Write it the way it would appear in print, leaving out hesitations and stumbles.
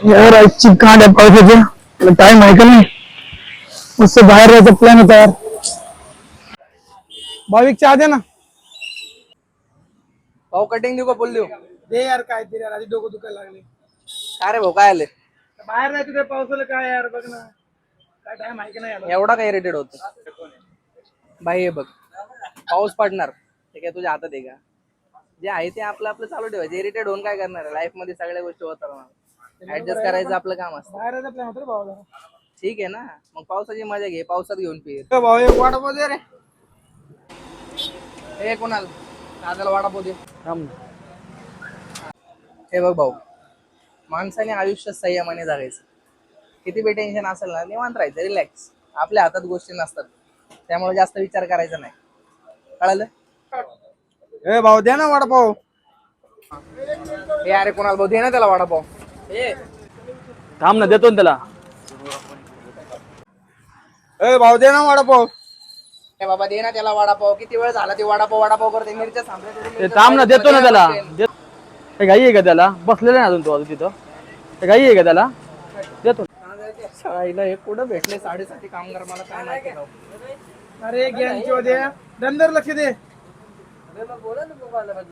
यार आजची कांड आहे पावसाची टाइम आहे का नाही उससे बाहेर जायचा प्लॅन होता यार भाविक चहा दे ना भाऊ कटिंग देऊ का फुल देऊ? दे यार काय ते यार आधी डोकं दुखायला लागले काय रे भाऊ काय आले? बाहेर नाही तुझ्या पावसाला काय यार बघ ना काय टाइम आहे का नाही यार एवढा काय इरिटेड होत बाई हे बघ पाऊस पडणार ते काय तुझ्या हातात आहे का? जे आहे ते आपलं आपलं चालू ठेवायचं. इरिटेड होऊन काय करणार? लाईफ मध्ये सगळ्या गोष्टी होत राहणार. ऍडजस्ट करायचं आपलं काम असतं. बाहेर जायचा प्लॅन होता रे भावाला ठीक आहे ना, मग पावसाची मजा घे, पावसात घेऊन फिर. भाऊ एक वाटा दे रे हे कोणाला दादाला वाडापाव दे. हे बघ भाऊ, माणसाने आयुष्य संयमाने जगायचं. किती बी टेन्शन असेल ना, निवांत राहायचं, रिलॅक्स. आपल्या हातात गोष्टी नसतात, त्यामुळे जास्त विचार करायचा नाही. कळलं? ए भाऊ दे ना वडापाव हे अरे कोणाला भाऊ दे ना त्याला वडापाव. ए थांब ना देतो ना त्याला ए भाऊ दे ना वडापाव ए बाबा दे ना त्याला वडापाव. किती वेळ झाला ते वडापाव वडापाव करते. मिरच्या थांबल्या थांब ना देतो ना त्याला घाई आहे का त्याला बसलेला नाही अजून तो अजून तिथं घाई आहे का त्याला देतो शाळेला हे कुठं भेटले 7.5 कामगार मला काय माहिती राव. अरे गॅंगची दे धंद्यावर लक्ष दे बोला ना